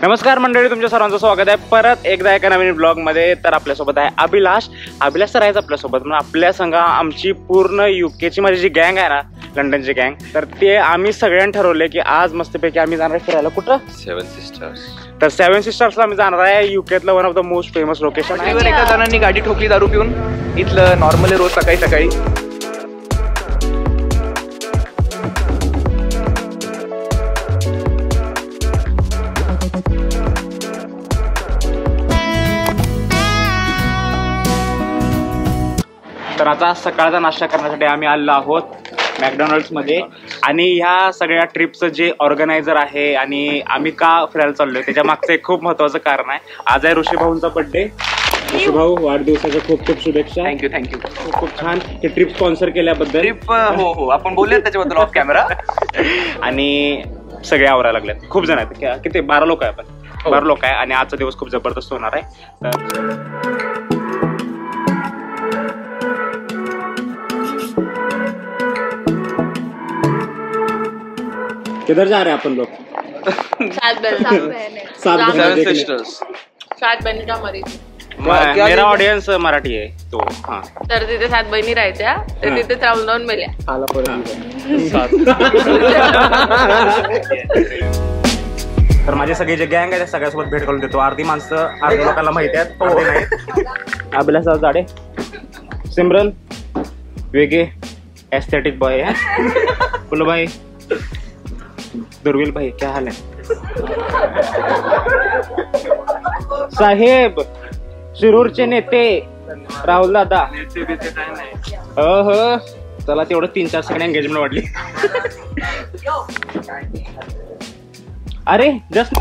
नमस्कार मंडळी, तुमच्या सर्वांचं स्वागत आहे परत एकदा एका नवीन ब्लॉग मध्ये. तर आपल्यासोबत आहे अभिलाष तर आहेच आपल्यासोबत. म्हणून आपल्या संघा आमची पूर्ण युकेची माझी जी गँग आहे ना, लंडनची गँग, तर ते आम्ही सगळ्यांनी ठरवले की आज मस्तपैकी आम्ही जाणार आहे फिरायला. कुठं? Seven sisters. तर सेवन सिस्टर्सला आम्ही जाणार आहे. युकेतलं one of the most famous location आहे. एका जणांनी गाडी ठोकली दारू पिऊन. इथलं नॉर्मल रोज सकाळी सकाळी. तर आता सकाळचा नाश्ता करण्यासाठी आम्ही आलो आहोत मॅकडॉनल्ड्समध्ये. आणि ह्या सगळ्या ट्रिपचं जे ऑर्गनायझर आहे आणि आम्ही का फिरायला चाललोय त्याच्या मागचं एक खूप महत्वाचं कारण आहे. आज आहे ऋषी भाऊंचा बर्थडे. ऋषी भाऊ, वाढदिवसाच्या खूप खूप शुभेच्छा. थँक्यू. खूप खूप छान हे ट्रिप स्पॉन्सर केल्याबद्दल. ट्रिप हो आपण बोलूयात त्याच्याबद्दल ऑफ कॅमेरा. आणि सगळे आवरायला लागलेत. खूप जण आहेत. किती 12 लोक आहे आपण. 12 लोक आहे आणि आजचा दिवस खूप जबरदस्त होणार आहे. किधर जा रहे हैं अपन लोग? सात बहिणी का मरीज. मेरा ऑडियन्स मराठी आहे तो. हा, तर तिथे 7 बहिणी राहायच्या. तर तिथेच राहून राहून मेल्या. तर माझे सगळे जे गँग आहे त्या सगळ्यासोबत भेट करून देतो. अर्धी माणसं अर्ध्या लोकांना माहिती आहेत, अर्धे नाही. अभिलाष जाडे, सिमरन वेगे, एस्थेटिक बॉय है, पुल भाई, दुर्विल भाई, क्या हाल है साहेब, शिरूरचे नेते राहुल दादा. हो चला, तेवढं 3-4 सेकंड एंगेजमेंट वाढली. अरे just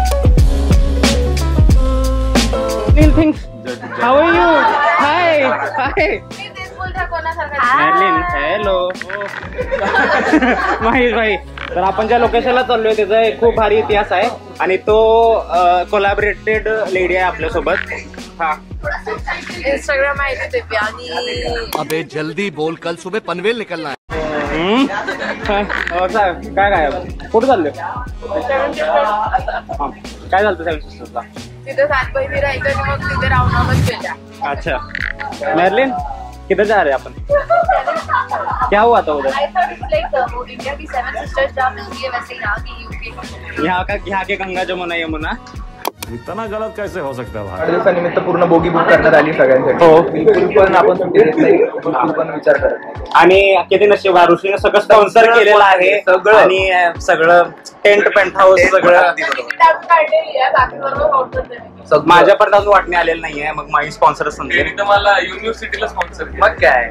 things, how are you? Hi hi Madeline, hello. Mahesh भाई. तर आपण ज्या लोकेशनला चाललोय त्याचा एक खूप भारी इतिहास आहे आणि तो कोलॅबरेटेड लेडी आहे आपल्यासोबत. हा, इंस्टाग्राम आयडी देते. आणि अबे जल्दी बोल, कल सुबह पनवेल निकलना है. काय कुठं चाललोय? काय झालं सेवन सिस्टर्सला? तिथे 7 बहिणी राहायच्या आणि मग तिथे राहूनच गेल्या. अच्छा, मॅडलिन किधर जा रहे हैं अपन? क्या हुआ था उधर? इंडिया की 7 सिस्टर्स जहाँ मिलती है वैसे यहाँ की यूके. यहाँ के गंगा जमुना यमुना. इतना गलत कैसे हो सकता है भाई? वाढदिवसानिमित्त पूर्ण बोगी बुक करण्यात आली सगळ्यांसाठी. हो. बिलकुल पण आपण सुट्टी देत नाही, बिलकुल पण विचार करत नाही. आणि किती नशीब, ऋषीने सगळं स्पॉन्सर केलेलं आहे. सगळं. आणि सगळं टेंट पेंट हाऊस सगळं माझ्यापर्यंत अजून वाटणे आलेलं नाहीये. मग माझी स्पॉन्सर समजेल. मला युनिव्हर्सिटीला स्पॉन्सर. मग काय.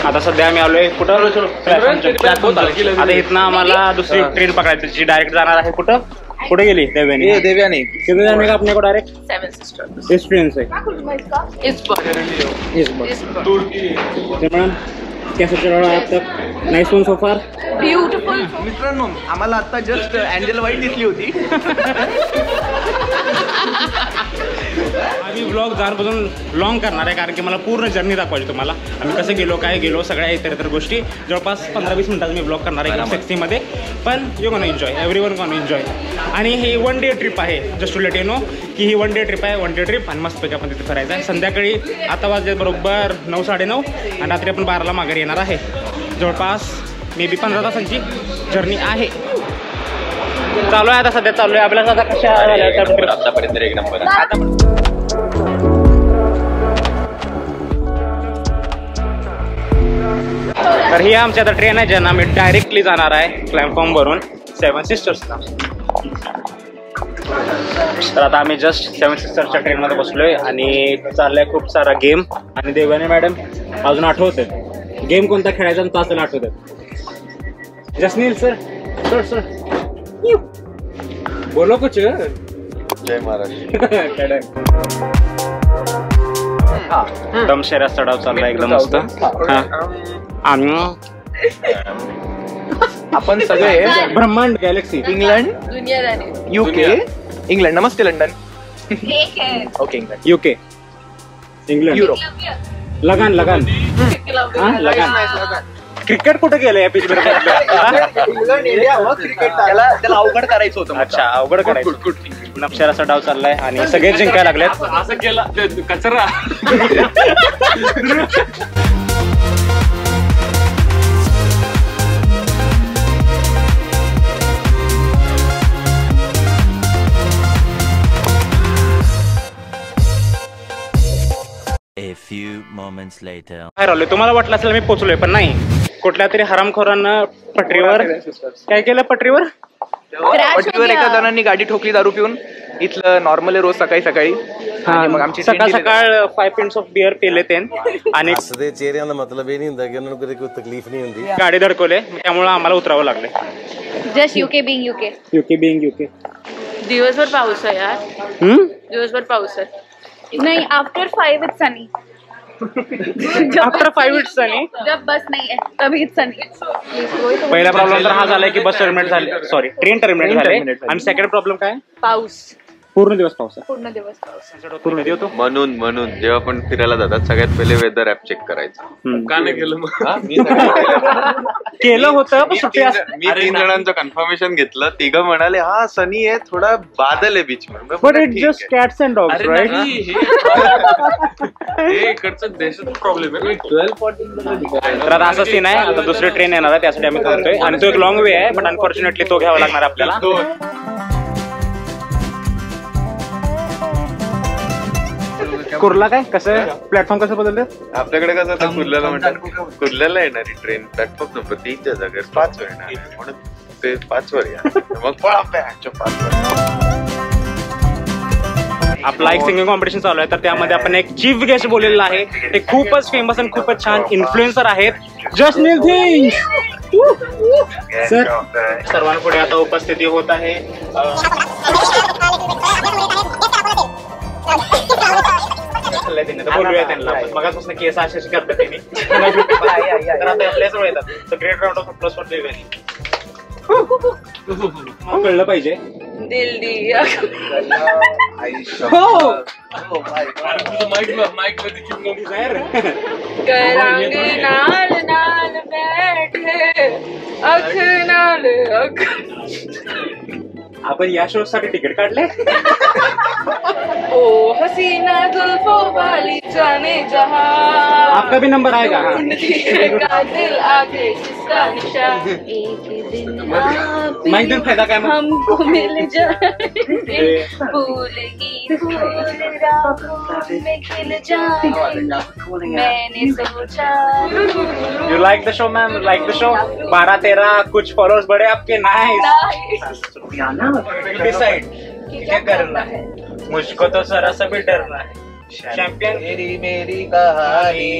आता सध्या आम्ही आलोय कुठं? आता इथनं आम्हाला दुसरी ट्रेन पकडायची जी डायरेक्ट जाणार आहे. कुठं गेली देव्यानी? देव्याने किधर जाने का अपने को डायरेक्ट? 7 सिस्टर्स. इस ट्रेन से. इस सिमरन, कैसे चल रहा है अब तक? नाइस वन सो फार. ब्यूटिफुल. मित्रांनो, आम्हाला आता जस्ट एंजल व्हाईट दिसली होती. आम्ही ब्लॉग जाणपासून लॉंग करणार आहे कारण की मला पूर्ण जर्नी दाखवायची तुम्हाला. आम्ही कसं गेलो, काय गेलो, सगळ्या इतर गोष्टी. जवळपास 15-20 मिनिटात मी ब्लॉग करणार आहे सेक्सीमध्ये. पण you can enjoy, everyone can enjoy. आणि ही 1 डे ट्रिप आहे. Just to let you know की ही 1 डे ट्रिप आहे. 1 डे ट्रिप आणि मस्तपैकी आपण तिथे फिरायचं आहे. संध्याकाळी आता वाजले बरोबर 9-9:30 आणि रात्री आपण 12ला माघारी येणार आहे. जवळपास मे बी 15 तासांची जर्नी आहे. चालू आहे आता, सध्या चालू आहे. आपल्याला आता कशा आतापर्यंत एक नंबर. तर ही आमची आता ट्रेन आहे ज्यांना आम्ही डायरेक्टली जाणार आहे प्लॅटफॉर्म वरून 7 सिस्टर्सला. तर आता आम्ही जस्ट 7 सिस्टर्सच्या ट्रेनमध्ये बसलोय आणि चाललंय खूप सारा गेम. आणि देवाने मॅडम अजून आठवते गेम कोणता खेळायचा आणि तो असं आठवतात. जसनील सर, सर बोलो कुछ. जय महाराष्ट्र. दमशेरा चढाव चालला एकदम मस्त. आपण सगळे ब्रह्मांड, गॅलेक्सी, इंग्लंड, दुनियादारी, यूके, इंग्लंड. नमस्ते London. Okay, England, UK, England, Europe. Lagaan Lagaan. Lagaan. Cricket कुठे गेलं या पिच त्याला अवघड करायचं होतं. अच्छा, अवघड करायचं. नक्षराचा डाव चाललाय आणि सगळे जिंकायला लागलेत. असं केलं कचरा. A few moments later. बाहेर आलोय. तुम्हाला वाटलं असेल मी पोहोचलोय, पण नाही. कुठल्या तरी हरामखोरांना पटरीवर काय केलं? पटरीवर एका जणांनी गाडी ठोकली दारू पिऊन. इथलं नॉर्मल रोज सकाळी सकाळी. मग आमची सकाळ सकाळ 5 pints ऑफ बियर पेले ते आणि चेहरे का मतलब ये नहीं होता कि उनको कोई तकलीफ नहीं होती. गाडी धडकवले, त्यामुळे आम्हाला उतरावं लागले. Just UK being UK. UK being UK. दिवसभर पाऊस आहे यार. दिवसभर पाऊस आहे. नहीं, after 5 it's sunny. After 5 it's sunny. जब बस नहीं है तभी इट्स सनी. पहिला प्रॉब्लेम तर हा झालाय की बस टर्मिनेट झाले, सॉरी ट्रेन टर्मिनेट झाले. आणि सेकंड प्रॉब्लेम काय? पाऊस. पूर्ण दिवस पाऊस आहे. पूर्ण दिवस पाऊस. पूर्ण दिवस. म्हणून जेव्हा आपण फिरायला जातात सगळ्यात पहिले वेदर ऍप चेक करायचं. का नाही केलं मग? केलं होतं पण सुट्टी मी 3 जणांचं कन्फर्मेशन घेतलं. 3 म्हणाले हा सनी आहे, थोडा बादल आहे बीच मध्ये. But it just cats and dogs, अरे राईट? नाही, हे इकडचं देशाचा प्रॉब्लेम आहे. तर आता असं सीन आहे. आता दुसरी ट्रेन येणार आहे, त्यासाठी आम्ही थांबतोय. आणि तो एक लॉंग वे आहे, बट अनफॉर्च्युनेटली तो घ्यावा लागणार आपल्याला. कुर्ला काय कसं प्लॅटफॉर्म कसं बदलतं? आपल्याकडे कसं आता कुर्ल्याला म्हणतात, कुर्ल्याला येणारी ट्रेन प्लॅटफॉर्म नंबर 3च्या जागेवर 5 वर येणार आहे. म्हणून ते 5 वर या. मग 5 वर. आपला एक सिंगिंग कॉम्पिटिशन चालू आहे, तर त्यामध्ये आपण एक चीफ गेस्ट बोललेला आहे. ते खूपच फेमस आणि खूपच छान इन्फ्लुएन्सर आहेत, जस्मिन सिंग सर. सर्वांपुढे आता उपस्थिती होत आहे. बोलूया त्यांना. मगापासून केस असे करतात त्यांनी. तर आता आपल्याजवळ येतात. तर great round of applause for देवेनी. कळलं पाहिजे. दिल दिया. करांगे नाल नाल बैठे अख नाल अख. आपण या शो साठी तिकीट काढले. ओ हसीना जुल्फों वाली जाने जहां. आपका भी नंबर आएगा. का दिल आगे जिसका निशान. एक दिन आप माइक दिन फायदा काय मग? हमको मिल जाए. फूल ही फूल राहों में खिल जाए. मैंने सोचा. You like the show ma'am? Like the show? 12-13 कुछ फॉलोअर्स बढ़े आपके. नाइस. डिसाइड क्या करना है. मुझको तो जरा सा भी डरना है. चैंपियन. मेरी कहानी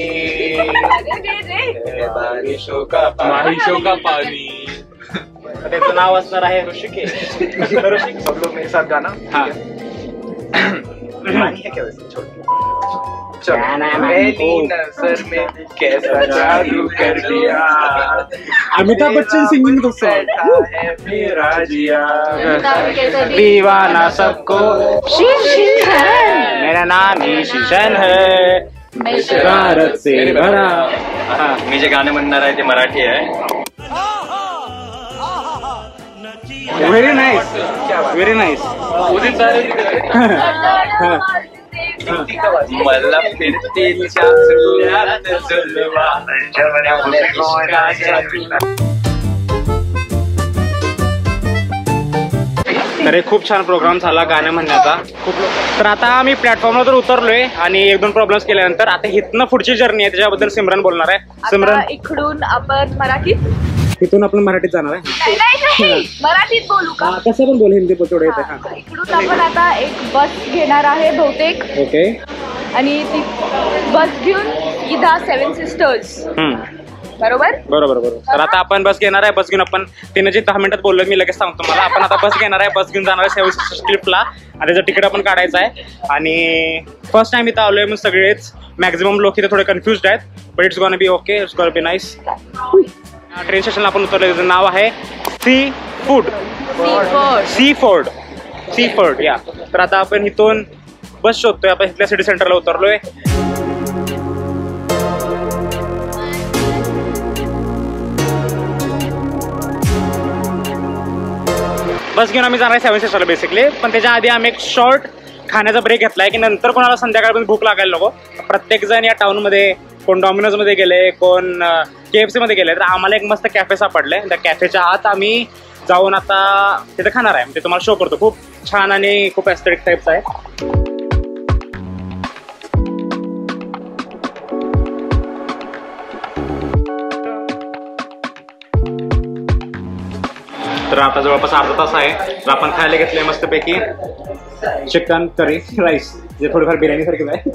बारिशों का पाणी. त्याचं नाव असणार आहे ऋषिकेश. सब लोग मेरे साथ गाना. हाँ. है क्या वैसे? पहली नजर में कैसा जादू कर दिया. Amitabh Bachchan singing the song है मेरा जिया. दीवाना सबको मेरा नाम ही शीशन है. शरारत से भरा. मी जे गाणे म्हणणार आहे ते मराठी आहे. Very nice. Very nice. मला फिरतील तर एक खूप छान प्रोग्राम झाला गाणं म्हणण्याचा. तर आता आम्ही प्लॅटफॉर्मवर तर उतरलोय आणि 1-2 प्रॉब्लेम्स केल्यानंतर आता इथनं पुढची जर्नी आहे, त्याच्याबद्दल सिमरन बोलणार आहे. सिमरन, इकडून आपण मराठीत. इथून आपण मराठीत जाणार आहे. नाही, मराठीत बोलू का? कसं पण बोल, हिंदी थोडं येतं. हा, इकडून आपण आता एक बस घेणार आहे बहुतेक. ओके. आणि ती बस घेऊन सीधा 7 सिस्टर्स. बरोबर. तर आता आपण बस घेणार आहे. बस घेऊन आपण 10 मिनिटात बोललो, मी लगेच सांगतो मला. आपण आता बस घेणार आहे, बस घेऊन जाणार आहे 7 सिस्टर्स क्लिपला. आणि त्याचं तिकीट आपण काढायचं आहे. आणि फर्स्ट टाइम इथं आलोय, मग सगळेच मॅक्झिमम लोक इथे थोडे कन्फ्युज्ड आहेत. But it's gonna be okay. It's gonna be nice. Train स्टेशनला आपण उतरलो, त्याचं नाव आहे सी फोर्ड या. तर आता आपण इथून बस शोधतोय. आपण इथल्या सिटी सेंटरला उतरलोय. बस घेऊन आम्ही जाणार आहे 7 सिस्टरला बेसिकली. पण त्याच्या आधी आम्ही एक शॉर्ट खाण्याचा ब्रेक घेतलाय की नंतर कोणाला संध्याकाळपर्यंत भूक लागायला नको. प्रत्येक जण या टाउनमध्ये कोण डॉमिनोजमध्ये गेले, कोण KFC मध्ये गेले, तर आम्हाला एक मस्त कॅफे सापडले. त्या कॅफेच्या आत आम्ही जाऊन आता तिथे खाणार आहे. ते तुम्हाला शो करतो. खूप छान आणि खूप एस्थेटिक टाईपचं आहे. तर आता जवळपास अर्धा तास आहे. तर आपण खायला घेतलंय मस्तपैकी चिकन करी राईस, जे थोडीफार बिर्याणी सारखीच आहे.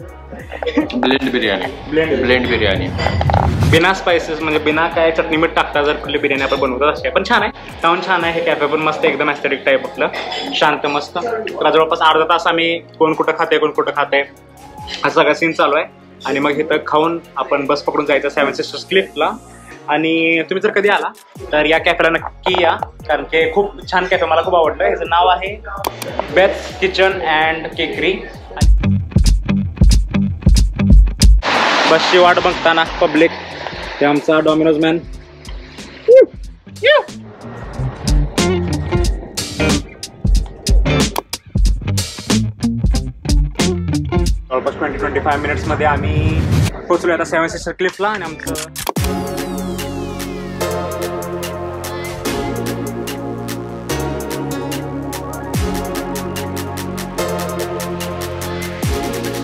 ब्लेंड बिर्याणी बिना स्पायसेस, म्हणजे बिना काय चटणी मीठ टाकता जर कुठली बिर्याणी आपण बनवतात असे. पण छान आहे, टाउन छान आहे. हे कॅफे पण मस्त, एकदम एस्थेटिक टाईप आपलं, शांत मस्त. तर जवळपास अर्धा तास आम्ही कोण कुठं खाते हा सगळा सीन चालू आहे. आणि मग इथं खाऊन आपण बस पकडून जायचं 7 सिस्टर्स क्लिफला. आणि तुम्ही जर कधी आला तर या कॅफेला नक्की या, कारण की खूप छान कॅफे, मला खूप आवडलं. याचं नाव आहे बेथ्स किचन अँड केकरी. बसची वाट बघताना पब्लिक, ते आमचा डॉमिनोज मॅन. जवळपास 20-25 मिनिट्समध्ये आम्ही पोहोचलो आता 7 सिस्टर क्लिफला. आणि आमचं